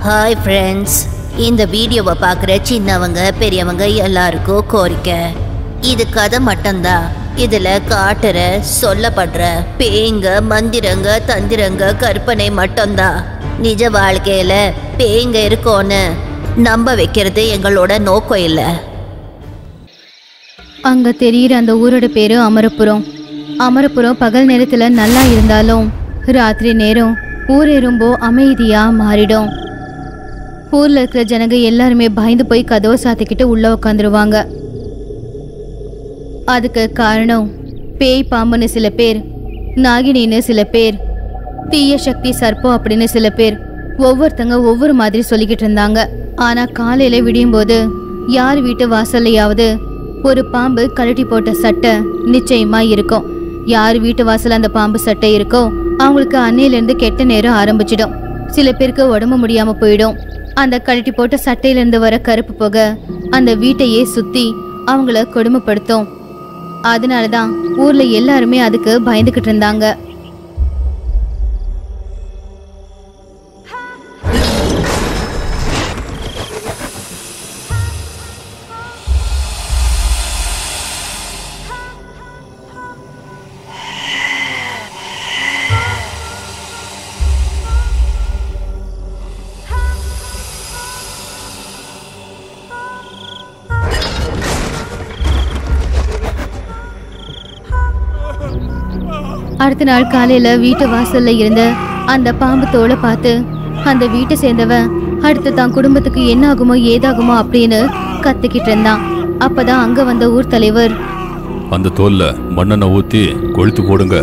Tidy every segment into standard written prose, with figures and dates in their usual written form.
Hi friends, இந்த வீடியோவை பார்க்குற சின்னவங்க பெரியவங்க எல்லாருக்கும் கோரிக்கை. இது கதை மட்டும்தான். இதில் காட்டுற சொல்லப்படுற பேய்ங்க மந்திரங்க தந்திரங்க கற்பனை மட்டும்தான். நிஜ வாழ்க்கையில் பேய்ங்க இருக்கோன்னு நம்ப வைக்கிறது எங்களோட நோக்கம் இல்லை. அங்கே தெரிகிற அந்த ஊரோட பேர் அமரபுரம். அமரபுரம் பகல் நேரத்தில் நல்லா இருந்தாலும் ராத்திரி நேரம் ஊரே ரொம்ப அமைதியாக மாறிடும். ஊரில் இருக்கிற ஜனங்க எல்லாருமே பயந்து போய் கதவை சாத்திக்கிட்டு உள்ளே உட்காந்துருவாங்க. அதுக்கு காரணம் பேய் பாம்புன்னு சில பேர், நாகினின்னு சில பேர், தீய சக்தி சர்ப்பம் அப்படின்னு சில பேர் ஒவ்வொருத்தங்க ஒவ்வொரு மாதிரி சொல்லிக்கிட்டு இருந்தாங்க. ஆனால் காலையில் விடியும் போது யார் வீட்டு வாசல்லையாவது ஒரு பாம்பு கழட்டி போட்ட சட்டை நிச்சயமா இருக்கும். யார் வீட்டு வாசல் அந்த பாம்பு சட்டை இருக்கோ அவங்களுக்கு அன்னையிலேருந்து கெட்ட நேரம் ஆரம்பிச்சிடும். சில பேருக்கு உடம்பு முடியாம போயிடும். அந்த கழட்டி போட்ட சட்டையிலேருந்து வர கருப்பு புகை அந்த வீட்டையே சுத்தி அவங்கள கொடுமைப்படுத்தும். அதனாலதான் ஊர்ல எல்லாருமே அதுக்கு பயந்துகிட்டு இருந்தாங்க. அடுத்த நாள் காலையில வீட்டு வாசல்ல இருந்த அந்த பாம்பு தோலை பார்த்து அந்த வீட்டை சேர்ந்தவன் அடுத்து தான் குடும்பத்துக்கு என்ன ஆகுமோ ஏதாகுமோ அப்படின்னு கத்திக்கிட்டு இருந்தான். அப்பதான் அங்க வந்த ஊர் தலைவர், அந்த தோல்ல மண்ணெண்ணெய் ஊத்தி கொளுத்து போடுங்க.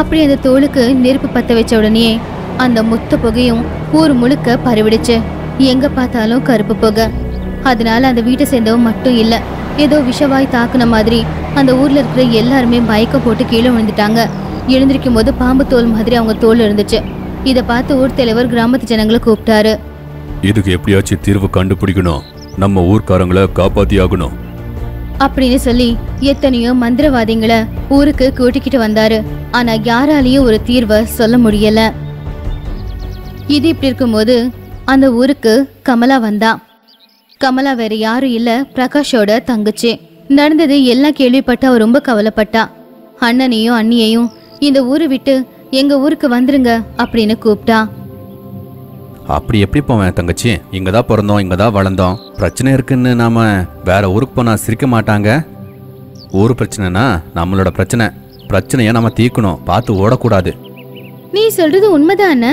அப்படி அந்த தோலுக்கு நெருப்பு பத்த வச்ச உடனே அந்த மொத்த புகையும் ஊர் முழுக்க பரவிடுச்சு. எங்க பார்த்தாலும் கருப்பு புகை. அதனால அந்த வீட்டை சேர்ந்தவன் மட்டும் இல்லை, ஏதோ விஷவாய் தாக்குன மாதிரி அந்த ஊர்ல இருக்கிற எல்லாருமே மயக்கம் போட்டு கீழே விழுந்துட்டாங்க. எழுந்திருக்கும் போது பாம்பு தோல் மாதிரி அவங்க தோல் இருந்துச்சு. இதை பார்த்து ஊர் தலைவர் கிராமத்து ஜனங்களை கூப்பிட்டாரு. இதுக்கு எப்படியாச்சும் தீர்வு கண்டுபிடிக்கணும், நம்ம ஊர்க்காரங்களை காப்பாத்தி ஆகணும் அப்படின்னு சொல்லி எத்தனையோ மந்திரவாதிகளை ஊருக்கு கூட்டிக்கிட்டு வந்தாரு. ஆனா யாராலையும் ஒரு தீர்வை சொல்ல முடியல. இது இப்படி இருக்கும்போது அந்த ஊருக்கு கமலா வந்தா. கமலா வேற யாரும் இல்ல, பிரகாஷோட தங்கச்சி. நடந்தது எல்லாம் கேள்விப்பட்டு அவ ரொம்ப கவலைப்பட்டா. அண்ணனையும் அண்ணியையும் இந்த ஊரை விட்டு எங்க ஊருக்கு வந்துருங்க அப்படின்னு கூப்பிட்டா. அப்படி எப்படி போவேன் தங்கச்சி, இங்கதான் பிறந்தோம், இங்கதான் வளர்ந்தோம். பிரச்சனை இருக்குன்னு நாம வேற ஊருக்கு போனா சிரிக்க மாட்டாங்க. ஊர் பிரச்சனைனா நம்மளோட பிரச்சனை, பிரச்சனைய நம்ம தீர்க்கணும், பார்த்து ஓடக்கூடாது. நீ சொல்றது உண்மைதான்.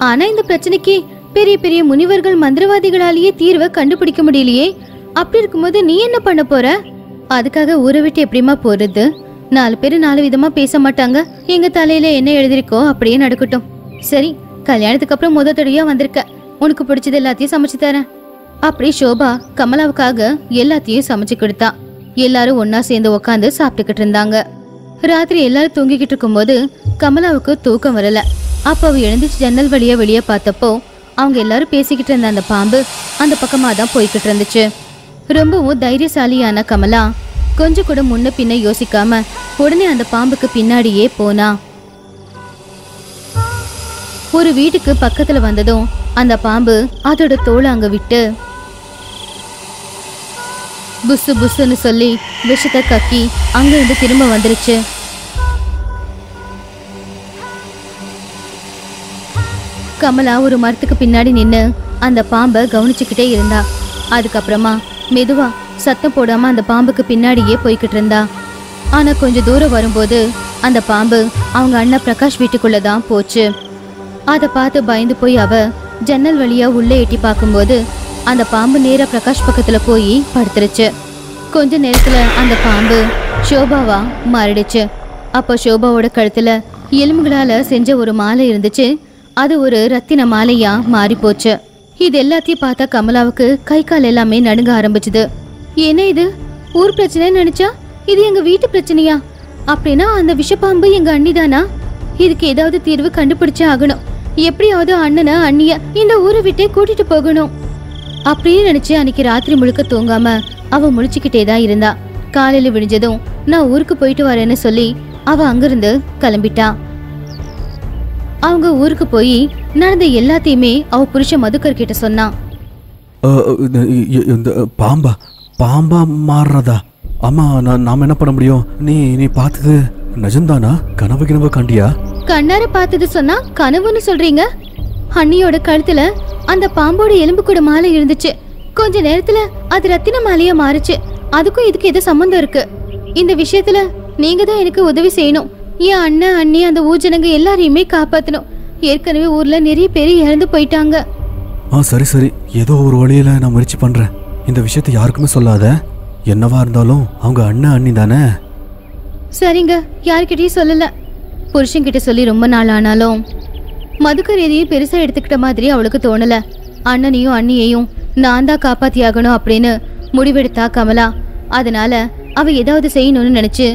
ஆனா இந்த பிரச்சனைக்கு பெரிய பெரிய முனிவர்கள் மந்திரவாதிகளாலேயே தீர்வை கண்டுபிடிக்க முடியலையே. அப்படி இருக்கும்போது நீ என்ன பண்ண போற? அதுக்காக ஊரை விட்டு எப்படிமா போறது? 4 பேர் 4 விதமா பேச மாட்டாங்க. எங்க தலையில என்ன எழுதிருக்கோ அப்படியே நடக்கட்டும். சரி, கல்யாணத்துக்கு அப்புறம் முத தடவையா வந்திருக்க, உனக்கு பிடிச்சது எல்லாத்தையும் சமைச்சு தரேன். அப்படி சோபா கமலாவுக்காக எல்லாத்தையும் சமைச்சு கொடுத்தா. எல்லாரும் ஒன்னா சேர்ந்து உக்காந்து சாப்பிட்டுக்கிட்டு இருந்தாங்க. ராத்திரி எல்லாரும் தூங்கிக்கிட்டு இருக்கும்போது கமலாவுக்கு தூக்கம் வரல. அப்ப அவ எழுந்துச்சு ஜன்னல் வழியா வெளியே பார்த்தப்போ அவங்க எல்லாரும் பேசிக்கிட்டு இருந்த அந்த பாம்பு அந்த பக்கமா தான் போய்கிட்டு இருந்துச்சு. ரொம்பவும் தைரியசாலியான கமலா கொஞ்சம் கூட முன்ன பின்ன யோசிக்காம உடனே அந்த பாம்புக்கு பின்னாடியே போனா. ஒரு வீட்டுக்கு பக்கத்துல வந்ததும் அந்த பாம்பு அதோட தோலை அங்க விட்டு புசு புசுன்னு சொல்லி விஷத்தை கக்கி அங்க இருந்து திரும்ப வந்துருச்சு. கமலா ஒரு மரத்துக்கு பின்னாடி நின்று அந்த பாம்பை கவனிச்சுக்கிட்டே இருந்தா. அதுக்கப்புறமா மெதுவா சத்தம் போடாம அந்த பாம்புக்கு பின்னாடியே போய்கிட்டு இருந்தா. ஆனா கொஞ்சம் தூரம் வரும்போது அந்த பாம்பு அவங்க அண்ணன் பிரகாஷ் வீட்டுக்குள்ளதான் போச்சு. அதை பார்த்து பயந்து போய் அவ ஜன்னல் வழியா உள்ளே எட்டி பார்க்கும்போது அந்த பாம்பு நேரா பிரகாஷ் பக்கத்துல போய் படுத்துருச்சு. கொஞ்ச நேரத்துல அந்த பாம்பு சோபாவா மாறிடுச்சு. அப்போ சோபாவோட கழுத்துல எலும்புகளால செஞ்ச ஒரு மாலை இருந்துச்சு. அது ஒரு ரத்தின மாலையா மாறி போச்சு. இது எல்லாத்தையும் பார்த்தா கமலாவுக்கு கை கால் எல்லாமே நடுங்க ஆரம்பிச்சுது. என்ன இது, ஊர் பிரச்சனைன்னு நினைச்சா இது எங்க வீட்டு பிரச்சனையா? அப்படின்னா அந்த விஷப்பாம்பு எங்க அண்ணிதானா? இதுக்கு ஏதாவது தீர்வு கண்டுபிடிச்சே ஆகணும். எப்படியாவது அண்ணனை அண்ணிய இந்த ஊரை விட்டே கூட்டிட்டு போகணும் அப்படின்னு நினைச்சு அன்னைக்கு ராத்திரி முழுக்க தூங்காம அவ முழிச்சுக்கிட்டே தான் இருந்தா. காலையில விடிஞ்சதும் நான் ஊருக்கு போயிட்டு வரேன்னு சொல்லி அவ அங்கிருந்து கிளம்பிட்டா. அவங்க ஊருக்கு போய் நடந்த எல்லாத்தையுமே அவ புருஷன் மதுக்கர் கிட்ட சொன்னான். இந்த பாம்பா மாறுறதா? ஆமா, நாம என்ன பண்ண முடியும்? நீ பார்த்தது நிஜம்தானா? கனவு காண்டியா? கண்ணார பார்த்தது சொன்னா கனவுன்னு சொல்றீங்க? அண்ணியோட கழுத்துல அந்த பாம்போட எலும்பு கூட மாலை இருந்துச்சு. கொஞ்ச நேரத்துல அது ரத்தின மாலையா மாறுச்சு. அதுக்கும் இதுக்கு ஏதோ சம்பந்தம் இருக்கு. இந்த விஷயத்துல நீங்க தான் எனக்கு உதவி செய்யணும். என் அண்ணன் அண்ணி அந்த ஊஜனங்க எல்லாரையுமே காப்பாத்தணும். ஏற்கனவே ஊர்ல நிறைய பேர் இறந்து போயிட்டாங்க. சரி, ஏதோ ஒரு வழியில நான் முயற்சி பண்றேன். இந்த விஷயத்தை யாருக்குமே சொல்லாத. என்னவா இருந்தாலும் அவங்க அண்ணன் அண்ணி தானே. சரிங்க, யார்கிட்டயும் சொல்லல. புருஷன்கிட்ட சொல்லி ரொம்ப நாள் ஆனாலும் மதுக்கர் எதையும் பெருசா எடுத்துக்கிட்ட மாதிரி அவளுக்கு தோணல. அண்ணனையும் அண்ணியையும் நான் தான் காப்பாத்தியாகணும் அப்படின்னு முடிவெடுத்தா கமலா. அதனால அவ ஏதாவது செய்யணும்னு நினைச்சு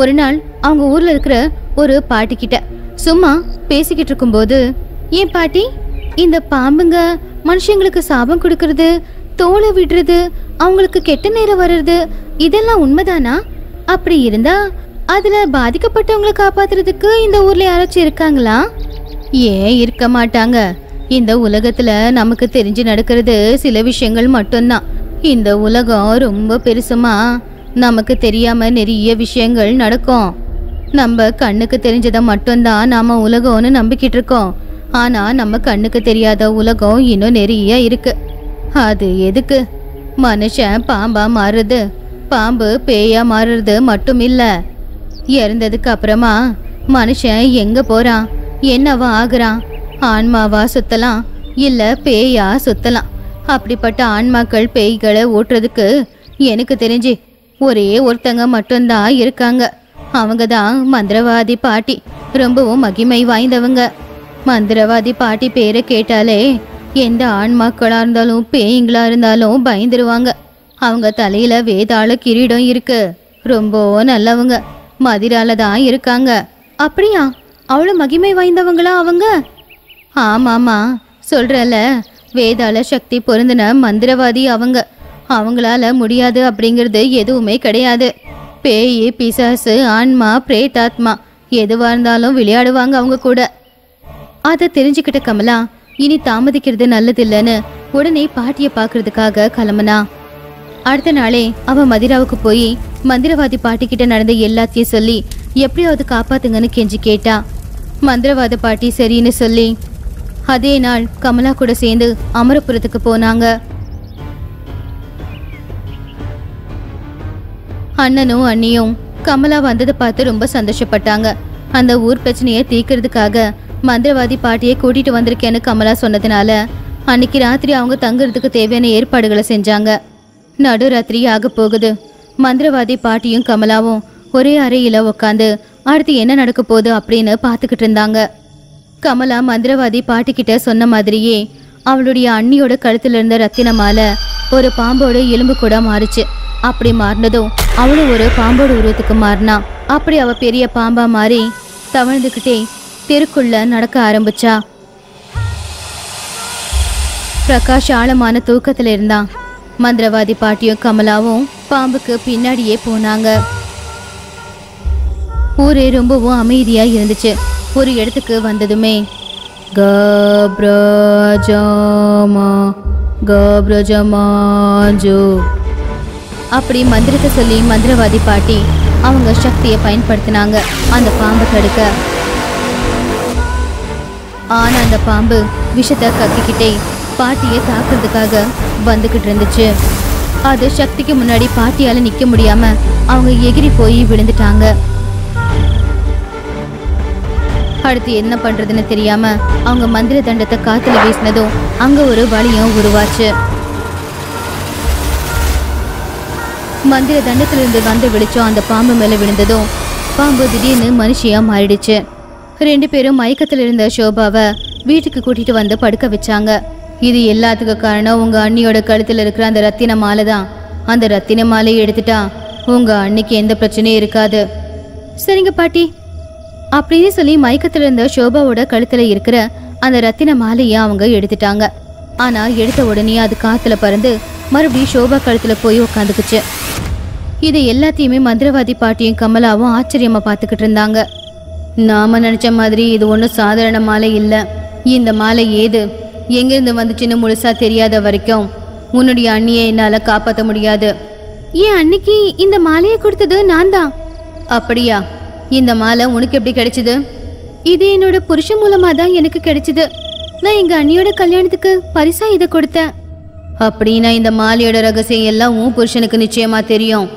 ஒரு நாள் அவங்க ஊர்ல இருக்கிற ஒரு பாட்டி கிட்ட சும்மா பேசிக்கிட்டு இருக்கும்போது, ஏன் பாட்டி, இந்த பாம்புங்க மனுஷங்களுக்கு சாபம் கொடுக்கறது, தோலை விடுறது, அவங்களுக்கு கெட்ட நேரம் வர்றது, இதெல்லாம் உண்மைதானா? அப்படி இருந்தா அதுல பாதிக்கப்பட்டவங்களை காப்பாத்துறதுக்கு இந்த ஊர்ல யாராச்சும் இருக்காங்களா? ஏன் இருக்க மாட்டாங்க. இந்த உலகத்துல நமக்கு தெரிஞ்சு நடக்கிறது சில விஷயங்கள் மட்டும்தான். இந்த உலகம் ரொம்ப பெருசுமா. நமக்கு தெரியாம நிறைய விஷயங்கள் நடக்கும். நம்ம கண்ணுக்கு தெரிஞ்சதை மட்டும்தான் நாம உலகம்னு நம்பிக்கிட்டு இருக்கோம். ஆனா நம்ம கண்ணுக்கு தெரியாத உலகம் இன்னும் நிறைய இருக்கு. அது எதுக்கு? மனுஷன் பாம்பா மாறுறது, பாம்பு பேயா மாறுறது மட்டும் இல்ல. இறந்ததுக்கு அப்புறமா மனுஷன் எங்க போறான், என்னவா ஆகுறான்? ஆன்மாவா சுத்தலாம், இல்ல பேயா சுத்தலாம். அப்படிப்பட்ட ஆன்மாக்கள் பேய்களை ஓட்டுறதுக்கு எனக்கு தெரிஞ்சு ஒரே ஒருத்தங்க மட்டும்தான் இருக்காங்க. அவங்க தான் மந்திரவாதி பாட்டி. ரொம்பவும் மகிமை வாய்ந்தவங்க. மந்திரவாதி பாட்டி பேரை கேட்டாலே எந்த ஆன்மாக்களா இருந்தாலும் பேய்களா இருந்தாலும் பயந்துருவாங்க. அவங்க தலையில வேதாள கிரீடம் இருக்கு. ரொம்ப நல்லவங்க. மதிரால தான் இருக்காங்க. அப்படியா? அவ்வளவு மகிமை வாய்ந்தவங்களா அவங்க? ஆமாமா, சொல்றல, வேதாள சக்தி பொருந்தின மந்திரவாதி அவங்க. அவங்களால முடியாது அப்படிங்கிறது எதுவுமே கிடையாது. பேய், பிசாசு, ஆன்மா, பிரேதாத்மா எதுவா இருந்தாலும் விளையாடுவாங்க அவங்க கூட. அதை தெரிஞ்சுக்கிட்ட கமலா இனி தாமதிக்கிறது நல்லதில்லைன்னு உடனே பாட்டியை பார்க்கறதுக்காக கிளம்புனா. அடுத்த நாளே அவ மதிராவுக்கு போய் மந்திரவாதி பாட்டிக்கிட்ட நடந்த எல்லாத்தையும் சொல்லி எப்படியாவது காப்பாத்துங்கன்னு கெஞ்சி கேட்டா. மந்திரவாத பாட்டி சரின்னு சொல்லி அதே நாள் கமலா கூட சேர்ந்து அமரபுரத்துக்கு போனாங்க. அண்ணனும் அண்ணியும் கமலா வந்ததை பார்த்து ரொம்ப சந்தோஷப்பட்டாங்க. அந்த ஊர் பிரச்சனையை தீர்க்கறதுக்காக மந்திரவாதி பாட்டியை கூட்டிட்டு வந்திருக்கேன்னு கமலா சொன்னதுனால அன்னைக்கு ராத்திரி அவங்க தங்குறதுக்கு தேவையான ஏற்பாடுகளை செஞ்சாங்க. நடுராத்திரி ஆக போகுது. மந்திரவாதி பாட்டியும் கமலாவும் ஒரே அறையில உக்காந்து அடுத்து என்ன நடக்க போகுது அப்படின்னு பார்த்துக்கிட்டு இருந்தாங்க. கமலா மந்திரவாதி பாட்டிக்கிட்ட சொன்ன மாதிரியே அவளுடைய அண்ணியோட கழுத்துல இருந்த ரத்தின மாலை ஒரு பாம்போட எலும்பு கூட மாறுச்சு. அப்படி மாறினதும் அவளும் ஒரு பாம்போட உருவத்துக்கு மாறினா. அப்படி அவ பெரிய பாம்பா மாறி தவழ்ந்துக்கிட்டே தெருக்குள்ள நடக்க ஆரம்பிச்சா. பிரகாஷ் ஆழமான தூக்கத்துல இருந்தான். மந்திரவாதி பாட்டியும் கமலாவும் பாம்புக்கு பின்னாடியே போனாங்க. ஊரே ரொம்பவும் அமைதியா இருந்துச்சு. ஒரு இடத்துக்கு வந்ததுமே கப்ரஜமாஜோ அப்படி மந்திரத்தை சொல்லி மந்திரவாதி பாட்டி அவங்க சக்தியை பயன்படுத்தினாங்க அந்த பாம்பை தடுக்க. ஆனா அந்த பாம்பு விஷத்தை கக்கிக்கிட்டே பாட்டியை தாக்குறதுக்காக வந்துகிட்டு இருந்துச்சு. அது சக்திக்கு முன்னாடி பாட்டியால நிக்க முடியாம அவங்க எகிரி போய் விழுந்துட்டாங்க. அடுத்து என்ன பண்றதுன்னு தெரியாம அவங்க மந்திர தண்டத்தை காத்துல வீசினதும் அங்க ஒரு வலியும் உருவாச்சு. மந்திர தண்டத்திலிருந்து வந்து வெளிச்சம் அந்த பாம்பு மேல விழுந்ததும் பாம்பு திடீர்னு மனுஷியா மாறிடுச்சு. 2 பேரும் மயக்கத்துல இருந்த சோபாவை வீட்டுக்கு கூட்டிட்டு வந்து படுக்க வச்சாங்க. இது எல்லாத்துக்கும் காரணம் உங்க அண்ணியோட கழுத்துல இருக்கிற அந்த ரத்தின மாலை தான். அந்த ரத்தின மாலையை எடுத்துட்டா உங்க அண்ணிக்கு எந்த பிரச்சனையும் இருக்காது. சரிங்க பாட்டி அப்படின்னு சொல்லி மயக்கத்துல இருந்த சோபாவோட கழுத்துல இருக்கிற அந்த ரத்தின மாலையை அவங்க எடுத்துட்டாங்க. ஆனா எடுத்த உடனே அது காத்துல பறந்து மறுபடியும் சோபா கழுத்துல போய் உட்காந்துக்குச்சு. இதை எல்லாத்தையுமே மந்திரவாதி பாட்டியும் கமலாவும் ஆச்சரியமா பார்த்துக்கிட்டு இருந்தாங்க. நாம நினைச்ச மாதிரி இது ஒன்றும் சாதாரண மாலை இல்லை. இந்த மாலை ஏது எங்கிருந்து வந்துச்சுன்னு முழுசா தெரியாத வரைக்கும் உன்னுடைய அண்ணியை என்னால காப்பாற்ற முடியாது. என் அன்னைக்கு இந்த மாலையை கொடுத்தது நான் தான். அப்படியா? இந்த மாலை உனக்கு எப்படி கிடைச்சது? இது என்னோட புருஷன் மூலமா தான் எனக்கு கிடைச்சது. நான் எங்க அண்ணியோட கல்யாணத்துக்கு பரிசா இதை கொடுத்தேன். அப்படின்னா இந்த மாலையோட ரகசியம் எல்லாம் உன் புருஷனுக்கு நிச்சயமா தெரியும்.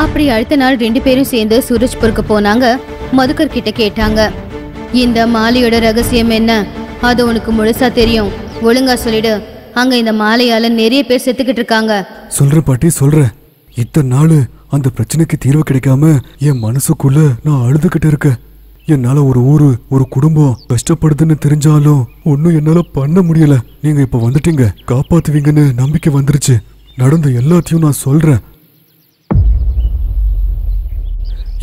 அப்படி அடுத்த நாள் 2 பேரும் சேர்ந்து சூரஜ்பூருக்கு போனாங்க. மதுக்கர் கிட்ட கேட்டாங்க, இந்த மாலையோட ரகசியம் என்ன? அது உனக்கு முழுசா தெரியும், ஒழுங்கா சொல்லிடு. அங்க இந்த மாலையால நிறைய பேர் செத்துக்கிட்டு இருக்காங்க. சொல்ற பாட்டி சொல்றேன். இத்தனை நாள் அந்த பிரச்சனைக்கு தீர்வு கிடைக்காம என் மனசுக்குள்ள நான் அழுதுகிட்டு இருக்கேன். என்னால ஒரு ஊரு ஒரு குடும்பம் கஷ்டப்படுதுன்னு தெரிஞ்சாலும் ஒன்னும் என்னால பண்ண முடியல. நீங்க இப்ப வந்துட்டீங்க, காப்பாத்துவீங்கன்னு நம்பிக்கை வந்துருச்சு. நடந்த எல்லாத்தையும் நான் சொல்றேன்.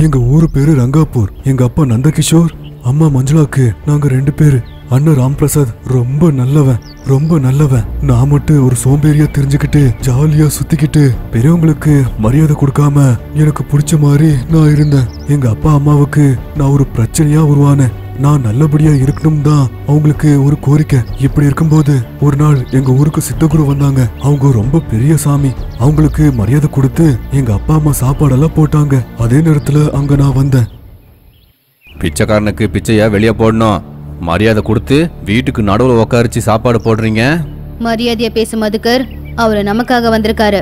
எங்க ஊரு பேரு ரங்காப்பூர். எங்க அப்பா நந்தகிஷோர், அம்மா மஞ்சுளாக்கு நாங்க 2 பேரு. அண்ணன் ராம்பிரசாத் ரொம்ப நல்லவன், ரொம்ப நல்லவன். நான் மட்டும் ஒரு சோம்பேறியா தெரிஞ்சுக்கிட்டு ஜாலியா சுத்திக்கிட்டு பெரியவங்களுக்கு மரியாதை கொடுக்காம எனக்கு பிடிச்ச மாதிரி நான் இருந்தேன். எங்க அப்பா அம்மாவுக்கு நான் ஒரு பிரச்சனையா உருவானேன். நான் நல்லபடியா இருக்கணும் தான் அவங்களுக்கு ஒரு கோரிக்கை. இப்படி இருக்கும்போது ஒரு நாள் எங்க ஊருக்கு சித்தகுரு வந்தாங்க. அவங்க ரொம்ப பெரிய சாமி. அவங்களுக்கு மரியாதை கொடுத்து எங்க அப்பா அம்மா சாப்பாடெல்லாம் போட்டாங்க. அதே நேரத்துல அங்க நான் வந்தேன். பிச்சைக்காரனுக்கு பிச்சையா வெளியே போடணும். மரியாதை கொடுத்து வீட்டுக்கு நடுவில் உட்காரிச்சு சாப்பாடு போடுறீங்க. மரியாதையா பேசு மதுக்கர், அவரு நமக்காக வந்திருக்காரு.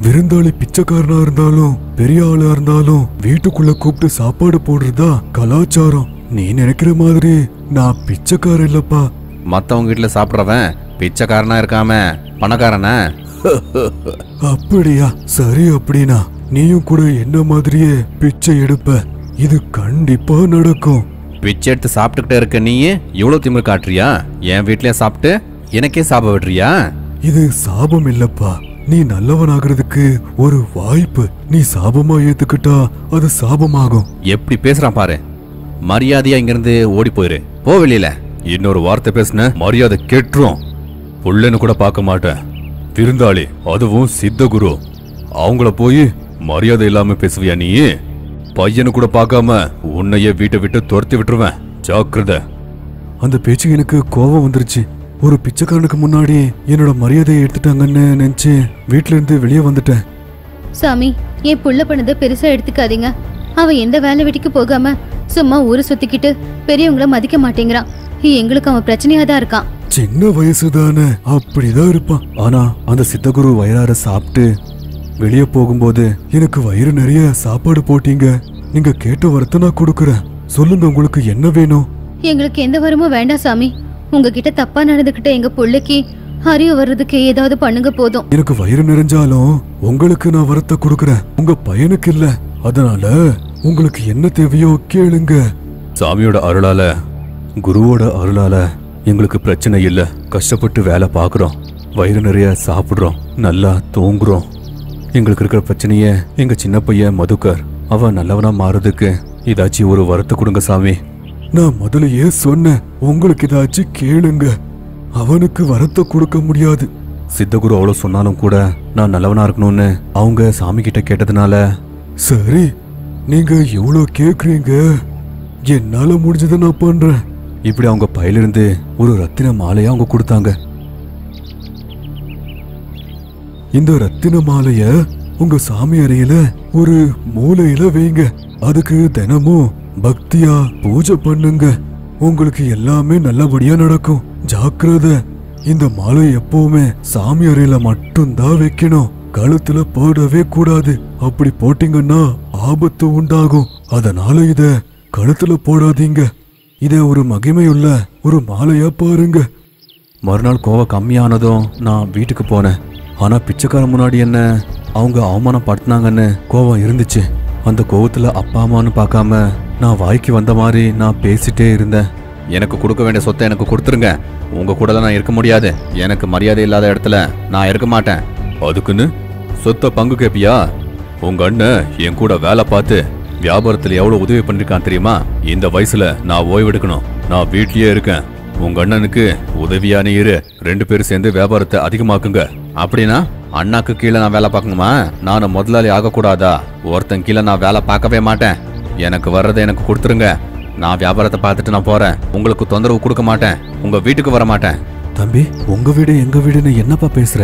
விருந்தாளி பிச்சைக்காரனா இருந்தாலும் பெரிய ஆளா இருந்தாலும் வீட்டுக்குள்ள கூப்பிட்டு சாப்பாடு போடுறதா கலாச்சாரம். நீ நினைக்கிற மாதிரி நான் பிச்சைக்காரன் இல்லப்பா. மத்தவங்க வீட்டுல சாப்பிட்றவன் பிச்சைக்காரனா இருக்காம பணக்காரனா? அப்படியா? சரி, அப்படின்னா நீயும் கூட என்ன மாதிரியே பிச்சை எடுப்ப. இது கண்டிப்பா நடக்கும். பிச்சை எடுத்து சாப்பிட்டுக்கிட்டே இருக்க நீ இவ்வளவு திமிரு காட்டுறியா? என் வீட்லயே சாப்பிட்டு எனக்கே சாப விடுறியா? இது சாபம் இல்லப்பா, நீ நல்லவனாகிறதுக்கு ஒரு வாய்ப்பு. நீ சாபமா ஏத்துக்கிட்டா அது சாபமாகும். எப்படி பேசுறான் பாரு. மரியாதையா இங்கிருந்து ஓடி போயிரு, போ வெளியில. இன்னொரு வார்த்தை பேசுன மரியாதை கேட்டுரும். புள்ளன்னு கூட பார்க்க மாட்டேன். விருந்தாளி, அதுவும் சித்தகுரு, அவங்கள போய் மரியாதை இல்லாம பேசுவியா நீ? பையனு கூட பார்க்காம உன்னையே வீட்டை விட்டு துரத்தி விட்டுருவேன், ஜாக்கிரதை. அந்த பேச்சு எனக்கு கோபம் வந்துருச்சு. ஒரு பிச்சைக்காரனுக்கு முன்னாடி என்னோட மரியாதையை எடுத்துட்டாங்கன்னு நினைச்சு வீட்டுல இருந்து வெளியே வந்துட்டேன். சாமி, என் புள்ள பண்ணதை பெருசா எடுத்துக்காதீங்க. அவன் எந்த வேலை வெட்டிக்கு போகாம சும்மா ஊரை சுத்திக்கிட்டு பெரியவங்கள மதிக்க மாட்டேங்கிறான். எங்களுக்கு அவன் பிரச்சனையா தான் இருக்கான். சின்ன வயசுதானே, அப்படிதான் இருப்பான். ஆனா அந்த சித்தகுரு வயிறார சாப்பிட்டு வெளியே போகும்போது எனக்கு வயிறு நிறைய சாப்பாடு போட்டீங்க. நீங்க கேட்ட வரத்தை நான் கொடுக்கறேன். சொல்லுங்க, உங்களுக்கு என்ன வேணும்? எங்களுக்கு எந்த வரமும் வேண்டாம் சாமி. உங்ககிட்ட தப்பா நடந்துகிட்ட எங்க புள்ளைக்கு அறிவு வர்றதுக்கு ஏதாவது பண்ணுங்க போதும். எனக்கு வயிறு நிறைஞ்சாலும் உங்களுக்கு நான் வரத்தை கொடுக்கறேன், உங்க பையனுக்கு இல்ல. அதனால உங்களுக்கு என்ன தேவையோ கேளுங்க. சாமியோட அருளால, குருவோட அருளால எங்களுக்கு பிரச்சனை இல்ல. கஷ்டப்பட்டு வேலை பார்க்குறோம், வயிறு நிறைய சாப்பிடுறோம், நல்லா தூங்குறோம். எங்களுக்கு இருக்கிற பிரச்சனைய எங்க சின்ன பையன் மதுக்கர், அவன் நல்லவனா மாறதுக்கு ஏதாச்சும் ஒரு வரத்தை கொடுங்க சாமி. நான் முதலையே சொன்னேன், உங்களுக்கு ஏதாச்சும் கேளுங்க. அவனுக்கு வரத்தை கொடுக்க முடியாது. சித்தகுரு அவ்வளவு சொன்னாலும் கூட நான் நல்லவனா இருக்கணும்னு அவங்க சாமி கிட்ட கேட்டதுனால. சரி, நீங்க எவ்வளவு கேக்குறீங்க, என்னால முடிஞ்சதை நான் பண்றேன். இப்படி அவங்க பையிலிருந்து ஒரு ரத்தின மாலையா அவங்க கொடுத்தாங்க. இந்த ரத்தின மாலைய உங்க சாமி அறையில ஒரு மூலையில வைங்க. அதுக்கு தினமும் பக்தியா பூஜை பண்ணுங்க. உங்களுக்கு எல்லாமே நல்லபடியா நடக்கும். ஜாக்கிரதை, இந்த மாலை எப்பவுமே சாமி அறையில மட்டும்தான் வைக்கணும். கழுத்துல போடவே கூடாது. அப்படி போட்டீங்கன்னா ஆபத்து உண்டாகும். அதனால இத கழுத்துல போடாதீங்க. இத ஒரு மகிமையுள்ள ஒரு மாலையா பாருங்க. மறுநாள் கோவம் கம்மியானதும் நான் வீட்டுக்கு போனேன். ஆனா பிச்சைக்காரன் முன்னாடி என்ன அவங்க அவமானப்படுத்தினாங்கன்னு கோவம் இருந்துச்சு. அந்த கோவத்துல அப்பா அம்மான்னு பார்க்காம நான் வாய்க்கு வந்த மாதிரி நான் பேசிட்டே இருந்தேன். எனக்கு கொடுக்க வேண்டிய சொத்தை எனக்கு கொடுத்துருங்க. உங்க கூட தான் நான் இருக்க முடியாது. எனக்கு மரியாதை இல்லாத இடத்துல நான் இருக்க மாட்டேன். அதுக்குன்னு சொத்தை பங்கு கேப்பியா? உங்க அண்ணன் என் கூட வேலை பார்த்து வியாபாரத்துல எவ்வளவு உதவி பண்ணிருக்கான் தெரியுமா? இந்த வயசுல நான் ஓய்வெடுக்கணும். நான் வீட்லயே இருக்கேன். உங்க அண்ணனுக்கு உதவியான இரு. 2 பேரும் சேர்ந்து வியாபாரத்தை அதிகமாக்குங்க. அப்படின்னா அண்ணாக்கு கீழே நான் வேலை பார்க்கணுமா? நானும் முதலாளி ஆகக்கூடாதா? ஒருத்தன் கீழே நான் வேலை பார்க்கவே மாட்டேன். எனக்கு வர்றதை எனக்கு கொடுத்துருங்க. நான் வியாபாரத்தை பார்த்துட்டு நான் போறேன். உங்களுக்கு தொந்தரவு கொடுக்க மாட்டேன். உங்க வீட்டுக்கு வர மாட்டேன். தம்பி, உங்க வீடு எங்க வீடுன்னு என்னப்பா பேசுற?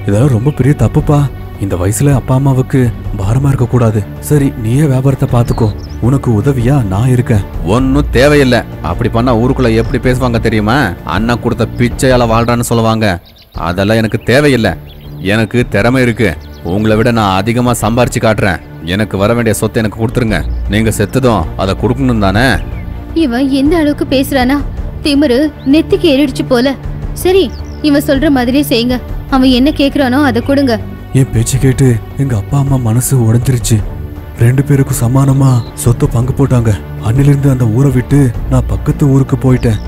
இதெல்லாம் ரொம்ப பெரிய தப்புப்பா. இந்த வயசுல அப்பா அம்மாவுக்கு பாரமா இருக்க கூடாது. சரி, நீயே வியாபாரத்தை பாத்துக்கோ. உனக்கு உதவியா நான் இருக்கேன். ஒன்னும் தேவையில்லை. அப்படி பண்ணா ஊருக்குள்ள எப்படி பேசுவாங்க தெரியுமா? அண்ணா கொடுத்த பிச்சையால வாழ்றான்னு சொல்லுவாங்க. அதெல்லாம் எனக்கு தேவையில்லை. எனக்கு திறமை இருக்கு. உங்களை விட நான் அதிகமா சம்பாரிச்சு காட்டுறேன். எனக்கு வர வேண்டிய சொத்தை எனக்கு கொடுத்துருங்க. நீங்க செத்ததும் அதை கொடுக்கணும் தானே? இவன் எந்த அளவுக்கு பேசுறானா? திமிரு நெத்திக்கு ஏறிடுச்சு போல. சரி, இவன் சொல்ற மாதிரியே செய்யுங்க. அவன் என்ன கேக்குறானோ அதை கொடுங்க. என் பேச்சு கேட்டு எங்க அப்பா அம்மா மனசு உடைஞ்சிருச்சு. 2 பேருக்கும் சமானமா சொத்தை பங்கு போட்டாங்க. அன்னிலிருந்து அந்த ஊரை விட்டு நான் பக்கத்து ஊருக்கு போயிட்டேன்.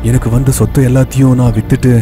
எனக்கு வந்த சொத்தை எல்லாத்தையும் நான் வித்துட்டு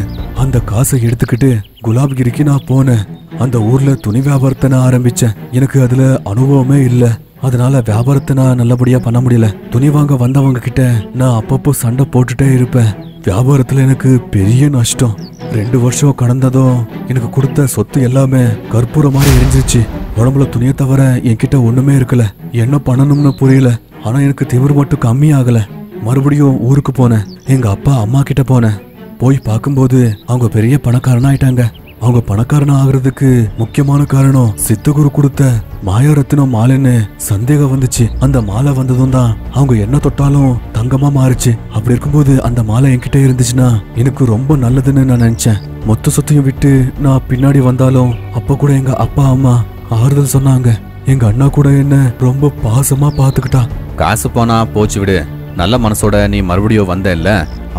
அந்த காசை எடுத்துக்கிட்டு குலாப்கிரிக்கு நான் போனேன். அந்த ஊர்ல துணி வியாபாரத்தை நான் ஆரம்பிச்சேன். எனக்கு அதுல அனுபவமே இல்ல. அதனால வியாபாரத்தை நான் நல்லபடியா பண்ண முடியல. துணி வாங்க வந்தவங்க கிட்ட நான் அப்பப்போ சண்டை போட்டுட்டே இருப்பேன். வியாபாரத்துல எனக்கு பெரிய நஷ்டம். 2 வருஷம் கடந்ததும் எனக்கு கொடுத்த சொத்து எல்லாமே கற்பூர மாதிரி எரிஞ்சிருச்சு. உடம்புல துணியை தவிர என்கிட்ட ஒண்ணுமே இருக்கல. என்ன பண்ணணும்னு புரியல. ஆனா எனக்கு திமிரு மட்டும் கம்மி ஆகல. மறுபடியும் ஊருக்கு போனேன். எங்க அப்பா அம்மா கிட்ட போனேன். போய் பார்க்கும்போது அவங்க பெரிய பணக்காரனா ஆயிட்டாங்க. அவங்க பணக்காரனா ஆகுறதுக்கு முக்கியமான காரணம் சித்தகுரு கொடுத்த மாயாரத்தினம் மாலைன்னு சந்தேகம் வந்துச்சு. அந்த மாலை வந்ததும் தான் அவங்க என்ன தொட்டாலும் தங்கமா மாறுச்சு. அப்படி இருக்கும்போது அந்த மாலை என்கிட்ட இருந்துச்சுன்னா எனக்கு ரொம்ப நல்லதுன்னு நான் நினைச்சேன். மொத்த சொத்தையும் விட்டு நான் பின்னாடி வந்தாலும் அப்ப கூட எங்க அப்பா அம்மா ஆறுதல் சொன்னாங்க. எங்க அண்ணா கூட என்ன ரொம்ப பாசமா பாத்துக்கிட்டா. காசு போனா போச்சு விடு. நல்ல மனசோட நீ மறுபடியும் வந்த இல்ல,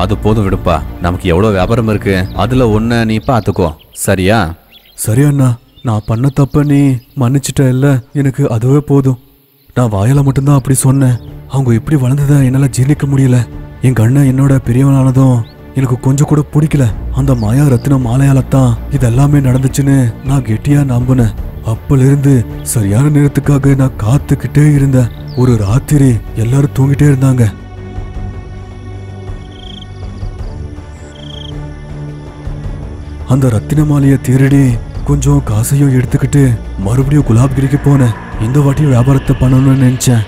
அது போதும் விடுப்பா. நமக்கு எவ்வளவு வியாபாரம் இருக்கு, அதுல ஒண்ணு நீ பாத்துக்கோ. சரியா? சரி அண்ணா, நான் பண்ண தப்ப நீ மன்னிச்சிட்ட இல்ல, எனக்கு அதுவே போதும். நான் வாயால மட்டும்தான் அப்படி சொன்னேன். அவங்க இப்படி வளர்ந்ததை என்னால ஜீர்ணிக்க முடியல. எங்க அண்ணன் என்னோட பெரியவனானதும் எனக்கு கொஞ்சம் கூட பிடிக்கல. அந்த மாயா ரத்தின மாலையாலத்தான் இதெல்லாமே நடந்துச்சுன்னு நான் கெட்டியா நம்பினேன். அப்பல இருந்து சரியான நேரத்துக்காக நான் காத்துக்கிட்டே இருந்தேன். ஒரு ராத்திரி எல்லாரும் தூங்கிட்டே இருந்தாங்க. அந்த ரத்தின மாலையை திருடி கொஞ்சம் காசையும் எடுத்துக்கிட்டு மறுபடியும் குலாப்கிரிக்கு போனேன். இந்த வாட்டி வியாபாரத்தை பண்ணணும்னு நினைச்சேன்.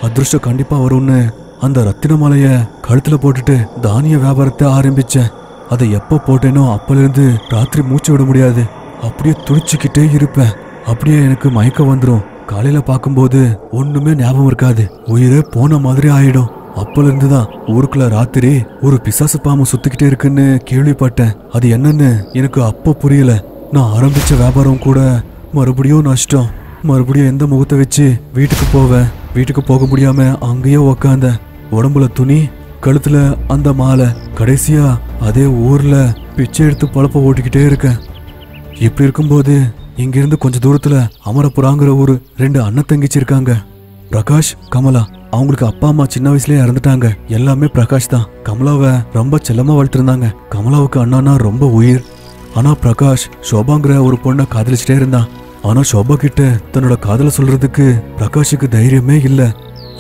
அதிர்ஷ்டம் கண்டிப்பா வரும்னு அந்த ரத்தின மாலைய கழுத்துல போட்டுட்டு தானிய வியாபாரத்தை ஆரம்பிச்சேன். அதை எப்ப போட்டேனோ அப்பல இருந்து ராத்திரி மூச்சு விட முடியாது. அப்படியே துடிச்சுக்கிட்டே இருப்பேன். அப்படியே எனக்கு மயக்கம் வந்துடும். காலையில பார்க்கும்போது ஒண்ணுமே ஞாபகம் இருக்காது. உயிரே போன மாதிரி ஆயிடும். அப்பல இருந்துதான் ஊருக்குள்ள ராத்திரி ஒரு பிசாசு பாம்பு சுத்திக்கிட்டே இருக்குன்னு கேள்விப்பட்டேன். அது என்னன்னு எனக்கு அப்போ புரியல. நான் ஆரம்பிச்ச வியாபாரம் கூட மறுபடியும் நஷ்டம். மறுபடியும் எந்த முகத்தை வச்சு வீட்டுக்கு போவேன்? வீட்டுக்கு போக முடியாம அங்கேயே உக்காந்த. உடம்புல துணி, கழுத்துல அந்த மாலை. கடைசியா அதே ஊர்ல பிச்சை எடுத்து பழப்ப ஓட்டிக்கிட்டே இருக்கேன். இப்படி இருக்கும்போது இங்கிருந்து கொஞ்ச தூரத்துல அமரபுராங்கிற ஒரு 2 அண்ணன் தங்கச்சி இருக்காங்க. பிரகாஷ், கமலா. அவங்களுக்கு அப்பா அம்மா சின்ன வயசுலயே இறந்துட்டாங்க. எல்லாமே பிரகாஷ் தான். கமலாவை ரொம்ப செல்லமா வளர்த்துருந்தாங்க. கமலாவுக்கு அண்ணானா ரொம்ப உயிர். ஆனா பிரகாஷ் சோபாங்கிற ஒரு பொண்ணை காதலிச்சுட்டே இருந்தான். ஆனா சோபா கிட்ட தன்னோட காதலை சொல்றதுக்கு பிரகாஷுக்கு தைரியமே இல்ல.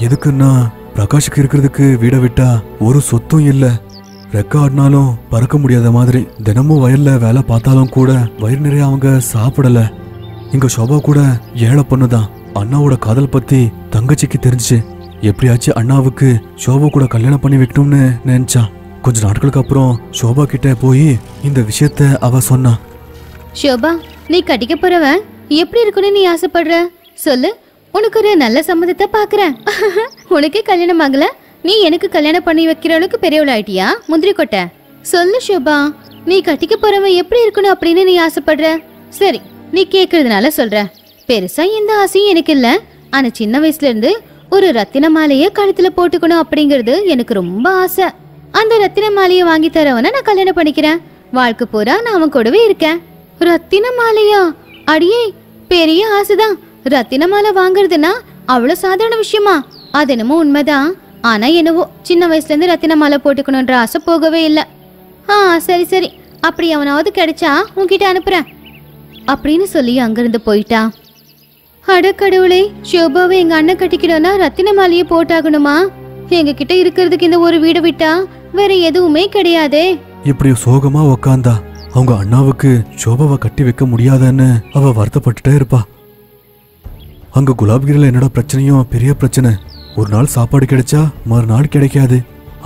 எதுக்குன்னா பிரகாஷுக்கு இருக்கிறதுக்கு வீட விட்டா ஒரு சொத்தும் இல்ல. ரெக்கார்ட்னாலும் பறக்க முடியாத மாதிரி. தினமும் வயல்ல வேலை பார்த்தாலும் கூட வயிறு நிறைய அவங்க சாப்பிடல. இங்க சோபா கூட ஏழை பொண்ணுதான். அண்ணாவோட காதல் பத்தி தங்கச்சிக்கு தெரிஞ்சுச்சு. எப்படியாச்சும் அண்ணாவுக்கு சோபா கூட கல்யாணம் பண்ணி வைக்கணும்னு நினைச்சான். கொஞ்ச நாட்களுக்கு அப்புறம் சோபா கிட்ட போய் இந்த விஷயத்த அவ சொன்னா. ஷோபா, நீ கட்டிக்க போறவன் எப்படி இருக்குன்னு நீ ஆசைப்படுற சொல்லு. உனக்கு ஒரு நல்ல சம்மதத்தை பாக்குறேன். உனக்கே கல்யாணம் ஆகல, நீ எனக்கு கல்யாணம் பண்ணி வைக்கிற அளவுக்கு பெரியவளாயிட்டியா முந்திரி கொட்டை? சொல்லு ஷோபா, நீ கட்டிக்க போறவன் எப்படி இருக்கணும் அப்படின்னு நீ ஆசைப்படுற? சரி, நீ கேக்குறதுனால சொல்ற. பெருசா எந்த ஆசையும் எனக்கு இல்ல. ஆனா சின்ன வயசுல இருந்து ஒரு ரத்தின மாலைய கழுத்துல போட்டுக்கணும் அப்படிங்கறது எனக்கு ரொம்ப ஆசை. அந்த ரத்தின மாலைய வாங்கி தரவன நான் கல்யாணம் பண்ணிக்கிறேன். வாழ்க்கை பூரா நான் அவன் கூடவே இருக்கேன். ரத்தின மாலையா? அடியே, பெரிய ஆசைதான். ரத்தின மாலை வாங்குறதுன்னா அவ்வளவு சாதாரண விஷயமா? அது என்னமோ உண்மைதான். ஆனா என்னவோ சின்ன வயசுல இருந்து ரத்தின மாலை போட்டுக்கணும்ன்ற ஆசை போகவே இல்ல. சரி சரி, அப்படி அவனாவது கிடைச்சா உன்கிட்ட அனுப்புறேன் அப்படின்னு சொல்லி அங்கிருந்து போயிட்டா. அட கடவுளே, ஷோபாவை எங்க அண்ணன் கட்டிக்கணும்னா ரத்தின மாலையை போட்டாகணுமா? எங்க கிட்ட இருக்கிறதுக்கு இந்த ஒரு வீடை விட்டா வேற எதுவுமே கிடையாதே. இப்படி சோகமா உக்காந்தா. அவங்க அண்ணாவுக்கு சோபாவை கட்டி வைக்க முடியாதன்னு அவ வருத்தப்பட்டுட்டே இருப்பா. அங்க குலாப்கிரியில என்னோட பிரச்சனையும் பெரிய பிரச்சனை. ஒரு நாள் சாப்பாடு கிடைச்சா மறுநாள் கிடைக்காது.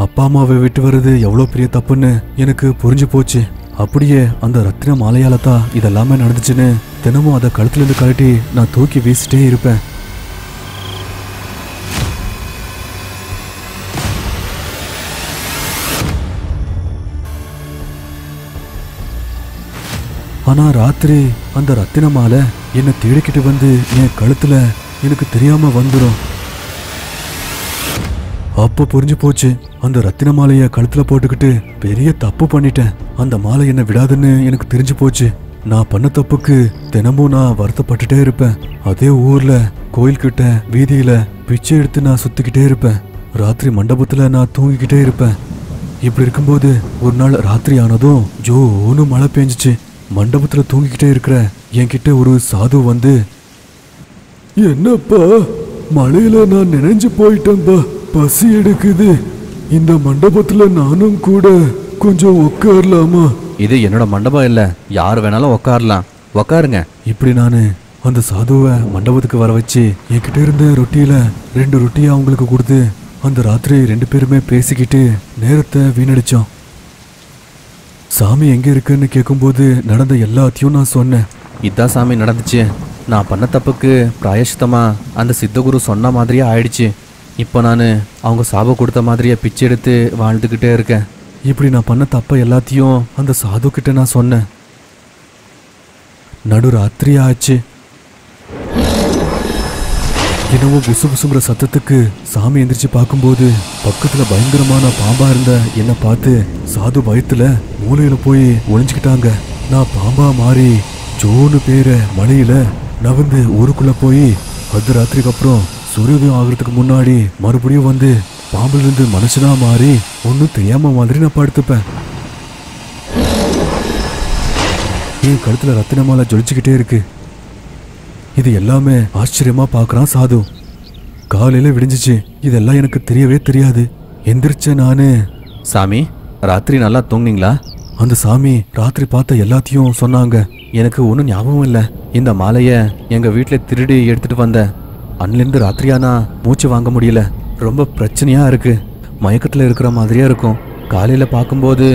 அப்பா அம்மாவை விட்டு வர்றது எவ்வளோ பெரிய தப்புன்னு எனக்கு புரிஞ்சு போச்சு. அப்படியே அந்த ரத்தின மாலையால தான் இதெல்லாமே நடந்துச்சுன்னு தினமும் அதை கழுத்துல இருந்து கழட்டி நான் தூக்கி வீசிட்டே இருப்பேன். ஆனா ராத்திரி அந்த ரத்தின மாலை என்னை தேடிக்கிட்டு வந்து என் கழுத்துல எனக்கு தெரியாம வந்துடும். அப்ப புரிஞ்சு போச்சு, அந்த ரத்தின மாலைய கழுத்துல போட்டுக்கிட்டு பெரிய தப்பு பண்ணிட்டேன். அந்த மாலை என்ன விடாதுன்னு எனக்கு தெரிஞ்சு போச்சு. நான் பண்ண தப்புக்கு தினமும் நான் வருத்தப்பட்டுட்டே இருப்பேன். அதே ஊர்ல கோயில்கிட்ட வீதியில பிச்சை எடுத்து நான் சுத்திக்கிட்டே இருப்பேன். ராத்திரி மண்டபத்துல நான் தூங்கிக்கிட்டே இருப்பேன். இப்படி இருக்கும்போது ஒரு நாள் ராத்திரி ஆனதும் ஜோன்னு மழை பெஞ்சிச்சு. மண்டபத்துல தூங்கிக்கிட்டே இருக்கிற என்கிட்ட ஒரு சாது வந்து, என்னப்பா மழையில நான் நினைஞ்சு போயிட்டேன்பா, பசி எடுக்குது, இந்த மண்டபத்துல நானும் கூட கொஞ்சம் உட்காரலாமா? இது என்னோட மண்டபம் இல்ல, யார் வேணாலும் உட்காரலாம், உட்காருங்க. இப்படி நானு அந்த சாதுவை மண்டபத்துக்கு வர வச்சு என்கிட்ட இருந்த ரொட்டியில 2 ரொட்டியை அவங்களுக்கு கொடுத்து அந்த ராத்திரி 2 பேருமே பேசிக்கிட்டு நேரத்தை வீணடிச்சோம். சாமி எங்க இருக்குன்னு கேட்கும்போது நடந்த எல்லாத்தையும் நான் சொன்னேன். இதான் சாமி நடந்துச்சு. நான் பண்ண தப்புக்கு பிராயசித்தமா அந்த சித்தகுரு சொன்ன மாதிரியே ஆயிடுச்சு. இப்போ நான் அவங்க சாப கொடுத்த மாதிரியே பிச்சை எடுத்து வாழ்ந்துக்கிட்டே இருக்கேன். இப்படி நான் பண்ண தப்ப எல்லாத்தையும் அந்த சாது கிட்ட நான் சொன்னேன். நடு ராத்திரி ஆச்சு. என்னவோ புசு புசுங்கிற சத்தத்துக்கு சாமி எந்திரிச்சு பார்க்கும்போது பக்கத்துல பயங்கரமான பாம்பா இருந்த என்னை பார்த்து சாது பயத்துல மூலையில போய் ஒளிஞ்சுக்கிட்டாங்க. நான் பாம்பா மாறி ஜோனு பேர மழையில நகர்ந்து ஊருக்குள்ள போய் ராத்திரிக்கு அப்புறம் சூரியோதயம் ஆகிறதுக்கு முன்னாடி மறுபடியும் வந்து பாம்புல இருந்து மனுஷனா மாறி ஒன்னும் தெரியாம மாதிரி நான் படுத்துப்பேன். என் கழுத்துல ரத்தின மாலை ஜொலிச்சுக்கிட்டே இருக்கு. இது எல்லாமே ஆச்சரியமா பாக்குறான் சாது. காலையில விடிஞ்சிச்சு. இதெல்லாம் எனக்கு தெரியவே தெரியாது. எந்திரிச்ச நானு, சாமி ராத்திரி நல்லா தூங்குனீங்களா? அந்த சாமி ராத்திரி பார்த்த எல்லாத்தையும் சொன்னாங்க. எனக்கு ஒன்றும் ஞாபகம் இல்லை. இந்த மாலைய எங்க வீட்டில் திருடி எடுத்துட்டு வந்தேன். அன்னிலிருந்து ராத்திரியானா மூச்சு வாங்க முடியல. ரொம்ப பிரச்சனையா இருக்கு. மயக்கத்துல இருக்கிற மாதிரியா இருக்கும். காலையில பார்க்கும்போது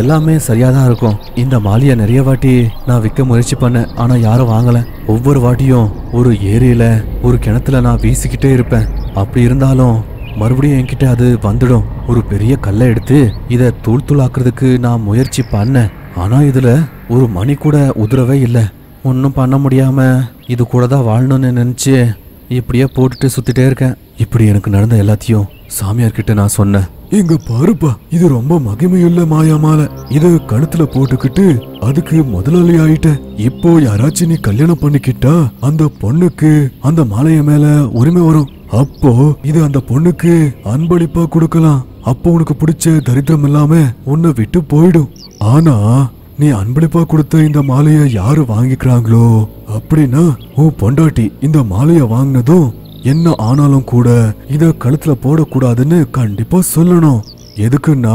எல்லாமே சரியா தான் இருக்கும். இந்த மாலையை நிறைய வாட்டி நான் விற்க முயற்சி பண்ணேன், ஆனா யாரும் வாங்கல. ஒவ்வொரு வாட்டியும் ஒரு ஏரியில ஒரு கிணத்துல நான் வீசிக்கிட்டே இருப்பேன். அப்படி இருந்தாலும் மறுபடியும் என்கிட்ட அது வந்துடும். ஒரு பெரிய கல்லை எடுத்து இதை தூள் தூள் ஆக்குறதுக்கு நான் முயற்சி பண்ணேன். ஆனா இதுல ஒரு மணி கூட உதிரவே இல்லை. ஒன்றும் பண்ண முடியாம இது கூட தான் வாழணும்னு நினைச்சு இப்படியே போட்டுட்டு சுத்திட்டே இருக்கேன். இப்படி எனக்கு நடந்த எல்லாத்தையும் சாமியார்கிட்ட நான் சொன்னேன். இங்க பாருப்பா, இது ரொம்ப மகிமையுள்ள மாயா மாலை. இத கழுத்துல போட்டுக்கிட்டு அதுக்கு முதலாளி ஆயிட்ட. இப்போ யாராச்சும் நீ கல்யாணம் பண்ணிக்கிட்டா அந்த பொண்ணுக்கு அந்த மாலைய மேல உரிமை வரும். அப்போ இது அந்த பொண்ணுக்கு அன்பளிப்பா கொடுக்கலாம். அப்போ உனக்கு பிடிச்ச தரித்திரம் இல்லாம உன்னை விட்டு போயிடும். ஆனா நீ அன்பளிப்பா கொடுத்த இந்த மாலைய யாரு வாங்கிக்கிறாங்களோ அப்படின்னா உன் பொண்டாட்டி இந்த மாலைய வாங்கினதும் என்ன ஆனாலும் கூட இத கழுத்துல போடக்கூடாதுன்னு கண்டிப்பா சொல்லணும். எதுக்குன்னா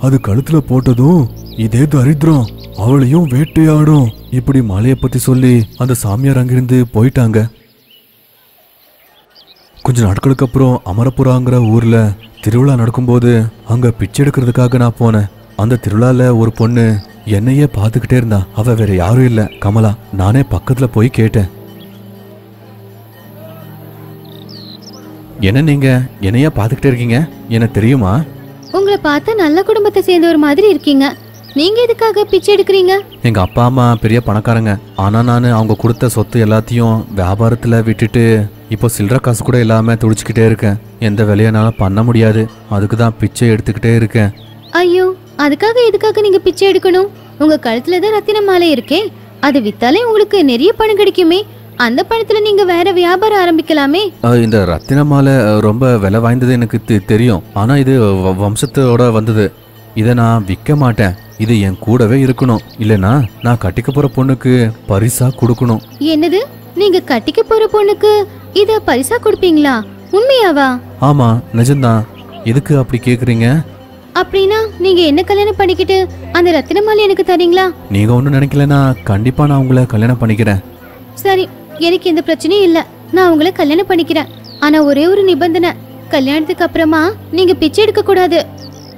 அது கழுத்துல போட்டதும் இதே தரித்திரம் அவளையும் வேட்டையாடும். இப்படி மாலைய பத்தி சொல்லி அந்த சாமியார் அங்கிருந்து போயிட்டாங்க. கொஞ்ச நாட்களுக்கு அப்புறம் அமரபுராங்கிற ஊர்ல திருவிழா நடக்கும்போது அங்க பிச்சை எடுக்கிறதுக்காக நான் போனேன். அந்த திருவிழால ஒரு பொண்ணு என்னையே பார்த்துக்கிட்டே இருந்தா. அவ வேற யாரும் இல்ல, கமலா. நானே பக்கத்துல போய் கேட்டேன், என்ன நீங்க என்னையா பார்த்துக்கிட்டே இருக்கீங்க? எனக்கு தெரியுமா? உங்களை பார்த்தா நல்ல குடும்பத்தை சேர்ந்த ஒரு மாதிரி இருக்கீங்க. நீங்க எதுக்காக பிச்சை எடுக்கிறீங்க? எங்க அப்பா அம்மா பெரிய பணக்காரங்க. ஆனா நான் அவங்க கொடுத்த சொத்து எல்லாத்தையும் வியாபாரத்துல விட்டுட்டு இப்போ சில்லற காசு கூட இல்லாம துடிச்சுக்கிட்டே இருக்கேன். எந்த வேலையை என்னால பண்ண முடியாது. அதுக்கு தான் பிச்சை எடுத்துக்கிட்டே இருக்கேன். ஐயோ, அதுக்காக எதுக்காக நீங்க பிச்சை எடுக்கணும்? உங்க கழுத்துல தான் ரத்தின மாலை இருக்கே, அது வித்தாலே உங்களுக்கு நிறைய பணம் கிடைக்குமே. அந்த பணத்துல நீங்க வேற வியாபாரம் ஆரம்பிக்கலாமே. இந்த ரத்தின மாலை ரொம்ப விலை வாய்ந்தது எனக்கு தெரியும். ஆனா இது வம்சத்தோட வந்தது. இதை நான் விற்க மாட்டேன். இது என் கூடவே இருக்கணும். இல்லைன்னா நான் கட்டிக்க போற பொண்ணுக்கு பரிசா கொடுக்கணும். என்னது? நீங்க கட்டிக்க போற பொண்ணுக்கு இத பரிசா கொடுப்பீங்களா? உண்மையாவா? ஆமா, நிஜம்தான். எதுக்கு அப்படி கேக்குறீங்க? அப்படின்னா நீங்க என்ன கல்யாணம் பண்ணிக்கிட்டு அந்த ரத்தின மாலை எனக்கு தரீங்களா? நீங்க ஒன்றும் நினைக்கலன்னா கண்டிப்பா நான் உங்களை கல்யாணம் பண்ணிக்கிறேன். சரி, எனக்கு எந்த பிரச்சனையும் இல்ல, நான் உங்களை கல்யாணம் பண்ணிக்கிறேன். ஆனா ஒரே ஒரு நிபந்தனை, கல்யாணத்துக்கு அப்புறமா நீங்க பிச்சை எடுக்க கூடாது.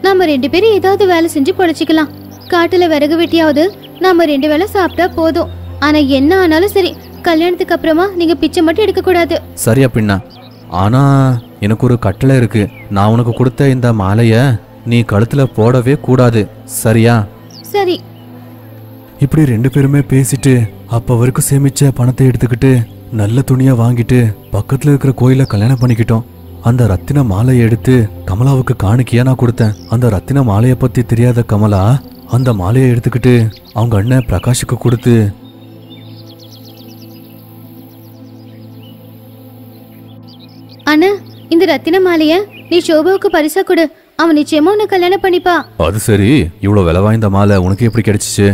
நாம 2 பேரும் ஏதாவது வேலை செஞ்சு பொழைச்சிக்கலாம். காட்டுல விறகு வெட்டியாவது நாம 2 வேளை சாப்பிட்டா போதும். ஆனா என்ன ஆனாலும் சரி, கல்யாணத்துக்கு அப்புறமா நீங்க பிச்சை மட்டும் எடுக்க கூடாது. சரி அப்படின்னா, ஆனா எனக்கு ஒரு கட்டளை இருக்கு. நான் உனக்கு கொடுத்த இந்த மாலைய நீ கழுத்துல போடவே கூடாது, சரியா? சரி. இப்படி 2 பேருமே பேசிட்டு அப்ப வரைக்கும் சேமிச்ச பணத்தை எடுத்துக்கிட்டு நல்ல துணியா வாங்கிட்டு பக்கத்துல இருக்கிற கோயில கல்யாணம் பண்ணிக்கிட்டோம். அந்த ரத்தின மாலையை எடுத்து கமலாவுக்கு காணிக்கையா நான் கொடுத்தேன். அந்த ரத்தின மாலையை பத்தி தெரியாத கமலா அந்த மாலையை எடுத்துக்கிட்டு அவங்க அண்ணன் பிரகாஷுக்கு கொடுத்து, அண்ணா, இந்த ரத்தின மாலைய நீ சோபாவுக்கு பரிசா கொடு. அவன் நிச்சயமா உன்னை கல்யாணம் பண்ணிப்பா. அது சரி, இவ்வளவு விலை வாய்ந்த மாலை உனக்கு எப்படி கிடைச்சிச்சு?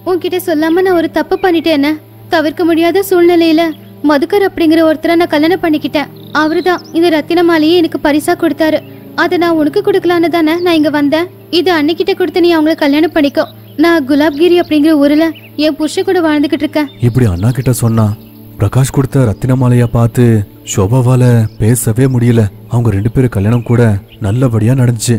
உன்கிட்ட சொல்லாம நான் ஒரு தப்பு பண்ணிட்டேன். தவிர்க்க முடியாத சூழ்நிலையில மதுக்கர் அப்படிங்கிற ஒருத்தரை நான் கல்யாணம் பண்ணிக்கிட்டேன். அவருதான் இந்த ரத்தின மாலையை எனக்கு பரிசா கொடுத்தாரு. அதை நான் உனக்கு கொடுக்கலான்னு தானே நான் இங்க வந்தேன். இது அன்னைக்கிட்ட கொடுத்து நீ அவங்கள கல்யாணம் பண்ணிக்கோ. நான் குலாப்கிரி அப்படிங்கிற ஊர்ல என் புருஷ கூட வாழ்ந்துகிட்டு இருக்கேன். இப்படி அண்ணா கிட்ட சொன்னா. பிரகாஷ் கொடுத்த ரத்தின மாலைய பார்த்து சோபாவால பேசவே முடியல. அவங்க 2 பேரும் கல்யாணம் கூட நல்லபடியா நடந்துச்சு.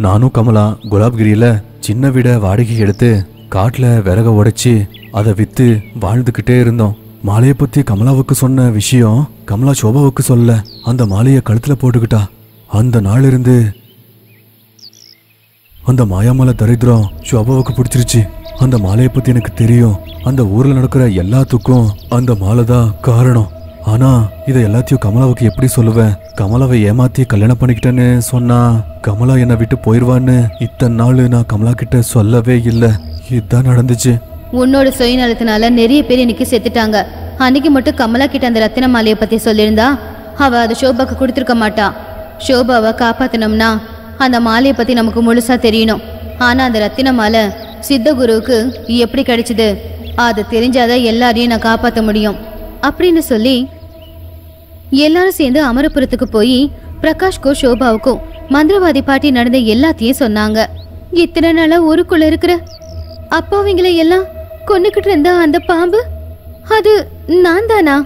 நானும் கமலா குலாப்கிரியில சின்ன வீட வாடகை எடுத்து காட்டுல விறக உடைச்சி அதை வித்து வாழ்ந்துகிட்டே இருந்தோம். மாலையை பத்தி கமலாவுக்கு சொன்ன விஷயம் கமலா சோபாவுக்கு சொல்ல அந்த மாலையை கழுத்துல போட்டுக்கிட்டா. அந்த நாள் இருந்து அந்த மாயாமலை தரித்திரம் சோபாவுக்கு பிடிச்சிருச்சு. அந்த மாலையை பத்தி எனக்கு தெரியும். அந்த ஊர்ல நடக்கிற எல்லாத்துக்கும் அந்த மாலை தான் காரணம். ஆனா இதை எல்லாத்தையும் கமலாவுக்கு எப்படி சொல்லுவேன்? கமலாவை ஏமாத்தி கல்யாணம் பண்ணிக்கிட்டேன்னு சொன்னா கமலா என்னை விட்டு போயிருவான்னு இத்தனை நாள் நான் கமலா கிட்ட சொல்லவே இல்லை. இதுதான் நடந்துச்சு. உன்னோட சுயநலத்தினால நிறைய பேர் இன்னைக்கு செத்துட்டாங்க. அன்னைக்கு மட்டும் கமலா கிட்ட அந்த ரத்தின மாலையை பத்தி சொல்லியிருந்தா அவ அதை சோபாக்கு கொடுத்துருக்க மாட்டா. சோபாவை காப்பாத்தணும்னா அந்த மாலையை பத்தி நமக்கு முழுசா தெரியணும். ஆனா அந்த ரத்தின மாலை சித்தகுருவுக்கு எப்படி கிடைச்சது? அது தெரிஞ்சாதான் எல்லாரையும் நான் காப்பாற்ற முடியும் அப்படின்னு சொல்லி எல்லாரும் சேர்ந்து அமரபுரத்துக்கு போய் பிரகாஷ்க்கும் சோபாவுக்கும் மந்திரவாதி பாட்டி நடந்த எல்லாத்தையும் சொன்னாங்க. இத்தனை நாளா ஊருக்குள்ள இருக்கிற அப்பாவிங்களை எல்லாம் கொன்னுக்கிட்டு இருந்த அந்த பாம்பு அது நான் தானா?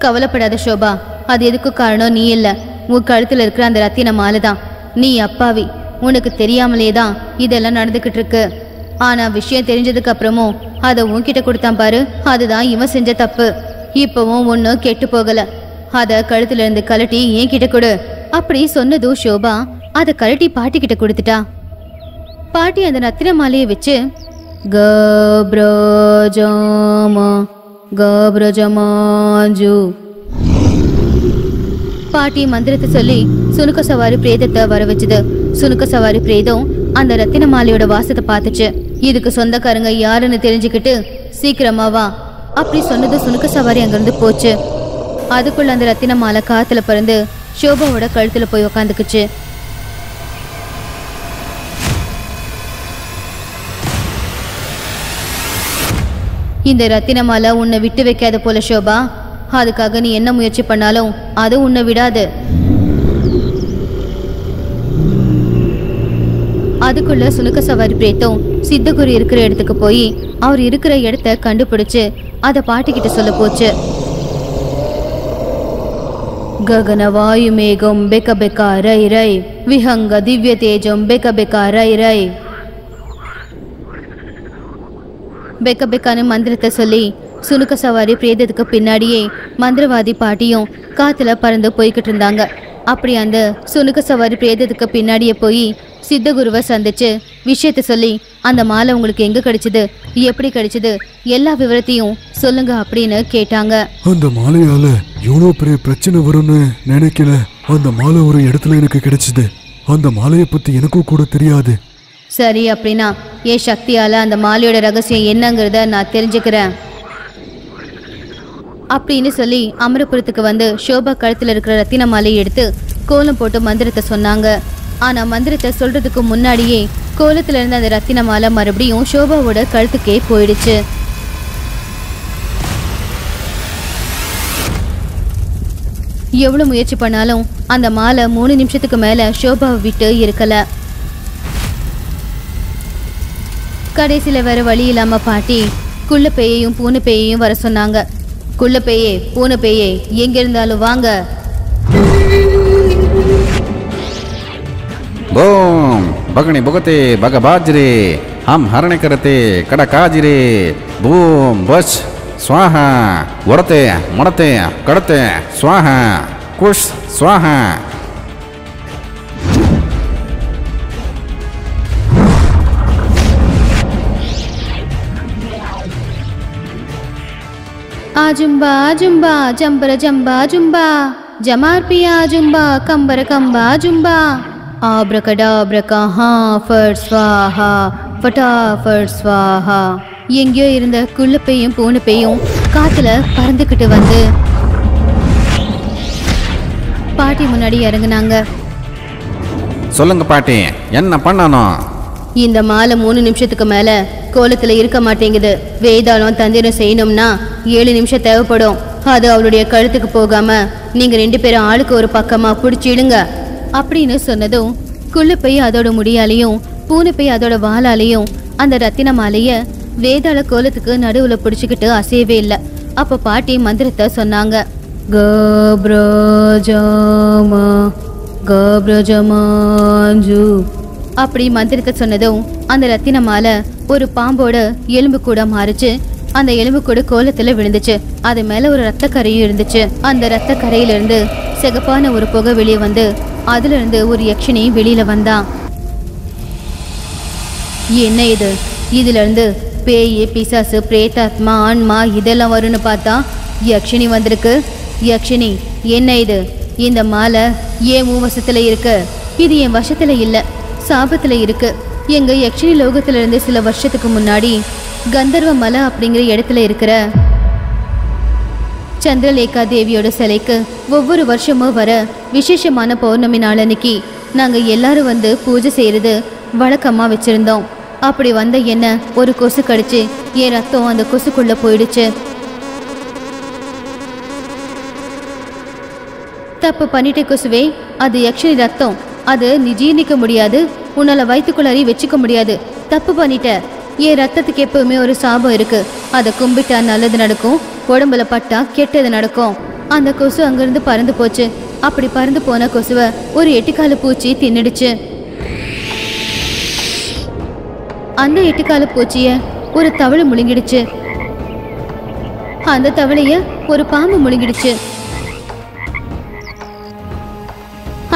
கவலைப்படாத சோபா, அது எதுக்கு காரணம் நீ இல்ல, உன் கழுத்துல இருக்கிற அந்த ரத்தின மாலை தான். நீ அப்பாவி, உனக்கு தெரியாமலே தான் இதெல்லாம் நடந்துகிட்டு இருக்கு. ஆனா விஷயம் தெரிஞ்சதுக்கு அப்புறமும் அதை உன்கிட்ட கொடுத்தான் பாரு, அதுதான் இவன் செஞ்ச தப்பு. இப்பவும் ஒன்னும் கெட்டு போகல. அத கழுத்துல இருந்து கழட்டி ஏன் கிட்ட கொடு அப்படி சொன்னதும் சோபா அதை கழட்டி பாட்டி கிட்ட கொடுத்துட்டா. பாட்டி அந்த ரத்தின மாலையை வச்சு கப்ரஜமாஞ்சு பாட்டி மந்திரத்தை சொல்லி சுனுக்க சவாரி பிரேதத்தை வர வச்சுது. சுனுக்க சவாரி பிரேதம் அந்த ரத்தின மாலையோட வாசத்தை பார்த்துச்சு. இதுக்கு சொந்தக்காரங்க யாருன்னு தெரிஞ்சுக்கிட்டு சீக்கிரமா வா அப்படி சொன்னது சுனுக்க சவாரி அங்கிருந்து போச்சு. அதுக்குள்ள அந்த ரத்தின மாலை காத்துல பறந்து சோபாவோட கழுத்துல போய் உக்காந்துக்குச்சு. இந்த ரத்தின மாலை உன்னை விட்டு வைக்காத போல சோபா, அதுக்காக நீ என்ன முயற்சி பண்ணாலும் அது உன்னை விடாது. அதுக்குள்ள சுனுக்க சவாரி பிரேத்தம் சித்தகுரு இருக்கிற இடத்துக்கு போய் அவர் இருக்கிற இடத்த கண்டுபிடிச்சு அதை பாட்டிக்கிட்ட சொல்ல போச்சு. ககன வாயு மேகம் பெக்க பெக்கா ரை ரை விஹங்க திவ்ய தேஜம் பெக்க பெக்கா ரை ரை பெக்க பெக்கான மந்திரத்தை சொல்லி சுனுக்க சவாரி பிரேதத்துக்கு பின்னாடியே மந்திரவாதி பாட்டியும் காத்துல பறந்து போய்கிட்டு இருந்தாங்க. அப்படி அந்த சுனுக்க சவாரி பிரேதத்துக்கு பின்னாடியே போய் சித்தகுருவை சந்திச்சு விஷயத்த சொல்லி அந்த மாலை உங்களுக்கு எங்க கிடைச்சது, எப்படி கிடைச்சது, எல்லா விவரத்தையும் சொல்லுங்க அப்படின்னு கேட்டாங்க. அந்த மாலையால எவ்வளோ பெரிய பிரச்சனை வரும்னு நினைக்கல. அந்த மாலை ஒரு இடத்துல எனக்கு கிடைச்சது. அந்த மாலையை பத்தி எனக்கும் கூட தெரியாது. சரி, அப்படின்னா என் சக்தியால அந்த மாலையோட ரகசியம் என்னங்கிறத நான் தெரிஞ்சுக்கிறேன் அப்படின்னு சொல்லி அமரபுரத்துக்கு வந்து சோபா கழுத்துல இருக்கிற ரத்தின மாலையை எடுத்து கோலம் போட்டு மந்திரத்தை சொன்னாங்க. ஆனா மந்திரத்தை சொல்றதுக்கு முன்னாடியே கோலத்துல இருந்த அந்த ரத்தின மாலை மறுபடியும் சோபாவோட கழுத்துக்கே போயிடுச்சு. எவ்வளவு முயற்சி பண்ணாலும் அந்த மாலை 3 நிமிஷத்துக்கு மேல சோபாவை விட்டு இருக்கல. கடைசியில வேற வழி இல்லாம பாட்டி குள்ள பேயையும் பூனை பேயையும் வர சொன்னாங்க. குள்ள பேயே பூனை பேயே எங்க இருந்தாலும் வாங்க. बूम बगनी बुगते बग बाजरे हम हरणे करते कड़ा काजरे बूम बच स्वाहा वरते मरते कड़ते स्वाहा कुश स्वाहा. आजुम्बा आजुम्बा जंबर जंबा जुम्बा जमार पिया जुम्बा कंबर कंबा जुम्बा ஆப்ரகடாப்ரகா ஃபட் ஸ்வாஹா ஃபட்டாஃபட் ஸ்வாஹா. எங்கேயோ இருந்த குள்ளப்பையும் பூனைப்பையும் காத்துல பறந்துக்கிட்டு வந்து பாட்டி முன்னாடி இறங்குனாங்க. சொல்லுங்க பாட்டி, என்ன பண்ணணும்? இந்த மாலை 3 நிமிஷத்துக்கு மேல கோலத்துல இருக்க மாட்டேங்குது. வேதாளம் தந்திரம் செய்யணும்னா 7 நிமிஷம் தேவைப்படும். அது அவளுடைய கழுத்துக்கு போகாம நீங்க 2 பேரும் ஆளுக்கு ஒரு பக்கமா பிடிச்சிடுங்க அப்படின்னு சொன்னதும் குள்ளப்பை அதோட முடியாலையும் பூனைப்பை அதோட வாளாலையும் அந்த ரத்தின மாலைய வேதாள கோலத்துக்கு நடுவுல பிடிச்சுக்கிட்டு அசையவே இல்லை. அப்ப பாட்டி மந்திரத்தை சொன்னாங்க. கப்ரஜமா கப்ரஜமாஞ்சு அப்படி மந்திரத்தை சொன்னதும் அந்த ரத்தின மாலை ஒரு பாம்போட எலும்பு கூட மாறிச்சு. அந்த எலும்பு கூட கோலத்துல விழுந்துச்சு. அது மேல ஒரு ரத்த கரையும் இருந்துச்சு. அந்த ரத்த கரையில இருந்து சிகப்பான ஒரு புகை வெளியே வந்து அதுல இருந்து ஒரு யக்ஷினி வெளியில வந்தான். என்ன இது? இதுல இருந்து பேய் பிசாசு பிரேதாத்மா ஆன்மா இதெல்லாம் வரும்னு பார்த்தா யக்ஷினி வந்திருக்கு. யக்ஷினி, என்ன இது? இந்த மாலை ஏன் உன் வசத்துல இருக்கு? இது என் வசத்துல இல்ல, சாபத்துல இருக்கு. எங்க யக்ஷினி லோகத்துல இருந்து சில வருஷத்துக்கு முன்னாடி கந்தர்வ மலை அப்படிங்கிற இடத்துல இருக்கிற சந்திரலேகா தேவியோட சிலைக்கு ஒவ்வொரு வருஷமும் வர விசேஷமான பௌர்ணமி நாள் அன்னைக்கு நாங்க எல்லாரும் வந்து பூஜை செய்யறது வழக்கமா வச்சிருந்தோம். அப்படி வந்த என்ன ஒரு கொசு கடிச்சு என் ரத்தம் அந்த கொசுக்குள்ள போயிடுச்சு. தப்பு பண்ணிட்ட கொசுவே, அது யக்ஷினி ரத்தம். அது நீ ஜீர்ணிக்க முடியாது, உன்னால வயிற்றுக்குள்ளாரி வச்சுக்க முடியாது. தப்பு பண்ணிட்ட. என் ரத்தத்துக்கு எப்பவுமே ஒரு சாபம் இருக்கு. அதை கும்பிட்டா நல்லது நடக்கும், உடம்புல பட்டா கெட்டது நடக்கும். அந்த கொசு அங்கிருந்து பறந்து போச்சு. அப்படி பறந்து போன கொசுவை ஒரு 8 கால பூச்சி தின்னுடுச்சு. அந்த 8 கால பூச்சிய ஒரு தவளை முழுங்கிடுச்சு. அந்த தவளைய ஒரு பாம்பு முழுங்கிடுச்சு.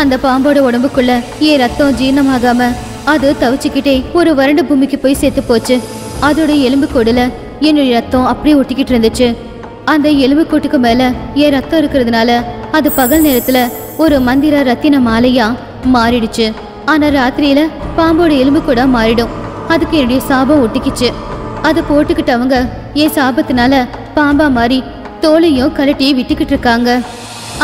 அந்த பாம்போட உடம்புக்குள்ள என் ரத்தம் ஜீரணமாகாம அது தவிச்சுக்கிட்டே ஒரு வறண்ட பூமிக்கு போய் செத்து போச்சு. அதோட எலும்பு கூடுல என்னுடைய ரத்தம் அப்படியே ஒட்டிக்கிட்டு இருந்துச்சு. அந்த எலும்பு கூட்டுக்கு மேல என் ரத்தம் இருக்கிறதுனால அது பகல் நேரத்துல ஒரு மந்திர ரத்தின மாலையா மாறிடுச்சு. ஆனா ராத்திரியில பாம்போட எலும்பு கூட மாறிடும். அதுக்கு என்னுடைய சாபம் ஒட்டிக்கிச்சு. அதை போட்டுக்கிட்டவங்க என் சாபத்தினால பாம்பா மாறி தோலையும் கலட்டி விட்டுக்கிட்டு இருக்காங்க.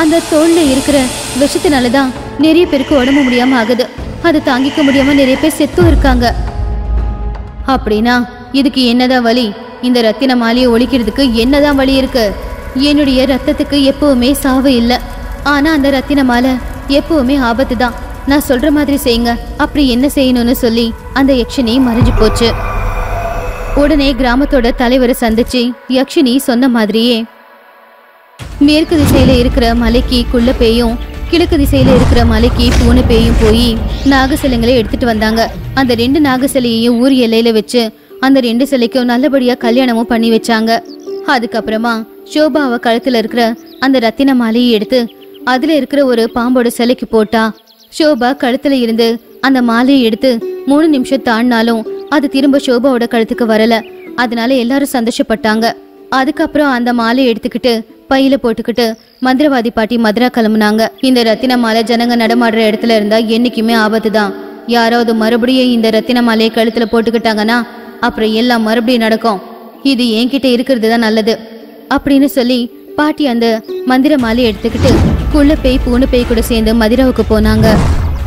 அந்த தோல்ல இருக்கிற விஷத்தினாலதான் நிறைய பேருக்கு உடம்பு முடியாம ஆகுது. அதை தாங்கிக்க முடியாம நிறைய பேர் செத்தும் இருக்காங்க. அப்படின்னா இதுக்கு என்னதான் வழி? இந்த ரத்தின மாலையை ஒழிக்கிறதுக்கு என்னதான் வழி இருக்கு? என்னுடைய ரத்தத்துக்கு எப்பவுமே சாவு இல்லை, ஆனா அந்த ரத்தின மாலை எப்பவுமே ஆபத்து தான். நான் சொல்ற மாதிரி செய்யுங்க. அப்படி என்ன செய்யணும்னு சொல்லி அந்த யக்ஷினி மறைஞ்சு போச்சு. உடனே கிராமத்தோட தலைவரை சந்திச்சு யக்ஷினி சொன்ன மாதிரியே மேற்கு திசையில இருக்கிற மலைக்கு குள்ள பேயும் கிழக்கு திசையில இருக்கிற மலைக்கு பூனை பேயும் போய் நாகசிலைங்களை எடுத்துட்டு வந்தாங்க. அந்த 2 நாகசிலையையும் ஊர் எல்லையில வச்சு அந்த 2 சிலைக்கும் நல்லபடியா கல்யாணமும் பண்ணி வச்சாங்க. அதுக்கப்புறமா ஷோபாவை கழுத்துல இருக்கிற அந்த ரத்தின மாலையை எடுத்து அதுல இருக்கிற ஒரு பாம்போட சிலைக்கு போட்டா. ஷோபா கழுத்துல இருந்து அந்த மாலையை எடுத்து 3 நிமிஷம் தாண்டினாலும் அது திரும்ப ஷோபாவோட கழுத்துக்கு வரல. அதனால எல்லாரும் சந்தோஷப்பட்டாங்க. அதுக்கப்புறம் அந்த மாலையை எடுத்துக்கிட்டு பையில போட்டுக்கிட்டு மந்திரவாதி பாட்டி மதுரா கிளம்புனாங்க. இந்த ரத்தின மாலை ஜனங்க நடமாடுற இடத்துல இருந்தா என்னைக்குமே ஆபத்து தான். யாராவது மறுபடியும் இந்த ரத்தின மாலையை கழுத்துல போட்டுக்கிட்டாங்கன்னா அப்புறம் எல்லாம் மறுபடியும் நடக்கும். இது என்கிட்ட இருக்கிறது தான் நல்லது அப்படின்னு சொல்லி பாட்டி அந்த மந்திர மாலையை எடுத்துக்கிட்டு குள்ள பேய் பூனை பேய் கூட சேர்ந்து மதுராவுக்கு போனாங்க.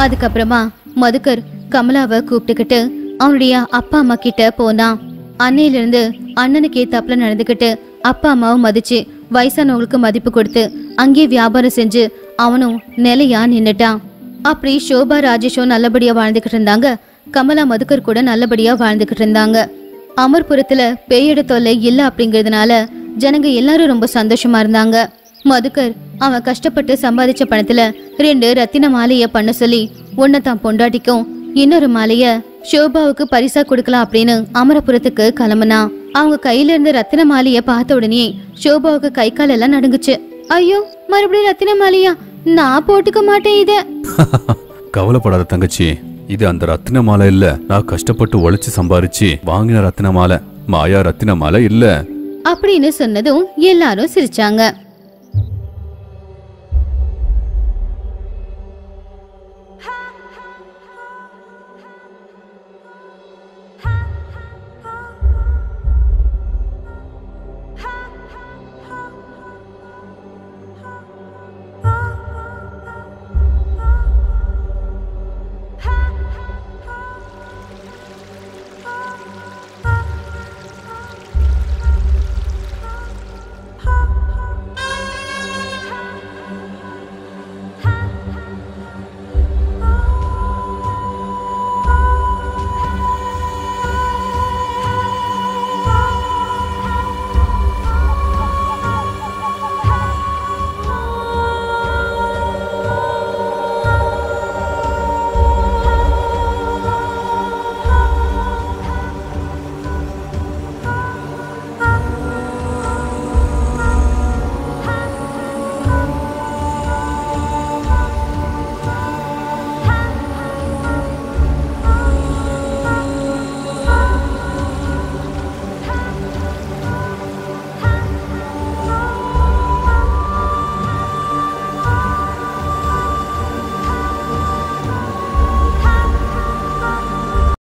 அதுக்கப்புறமா மதுக்கர் கமலாவை கூப்பிட்டுக்கிட்டு அவனுடைய அப்பா அம்மா கிட்ட போனான். அன்னையிலிருந்து அண்ணனுக்கு ஏத்தாப்புல நடந்துக்கிட்டு அப்பா அம்மாவும் மதிச்சு வயசானவங்களுக்கு மதிப்பு கொடுத்து அங்கே வியாபாரம் செஞ்சு அவனும் நிலையா நின்னுட்டான். அப்படி ஷோபா ராஜேஷும் நல்லபடியா வாழ்ந்துகிட்டு இருந்தாங்க. கமலா மதுக்கர் கூட நல்லபடியா வாழ்ந்துகிட்டு இருந்தாங்க. அமர்புரத்துல பேயோட தொல்லை இல்ல அப்படிங்கறதுனால ஜனங்க எல்லாரும் ரொம்ப சந்தோஷமா இருந்தாங்க. மதுக்கர் அவன் கஷ்டப்பட்டு சம்பாதிச்ச பணத்துல 2 ரத்தின மாலைய பண்ண சொல்லி ஒன்ன தான் பொண்டாட்டிக்கும் இன்னொரு மாலைய ஷோபாவுக்கு பரிசா கொடுக்கலாம் அப்படின்னு அமரபுரத்துக்கு கிளம்புனான். அவங்க கையில இருந்த ரத்தின மாலைய பார்த்த உடனே ஷோபாவுக்கு கை கால் எல்லாம் நடுங்குச்சு. ஐயோ, மறுபடியும் ரத்தின மாலையா? நான் போட்டுக்க மாட்டேன் இத. கவலைப்படாத தங்கச்சி, இது அந்த ரத்தின மாலை இல்ல. நான் கஷ்டப்பட்டு உழைச்சு சம்பாரிச்சு வாங்கின ரத்தின மாலை, மாயா ரத்தின மாலை இல்ல அப்படின்னு சொன்னதும் எல்லாரும் சிரிச்சாங்க.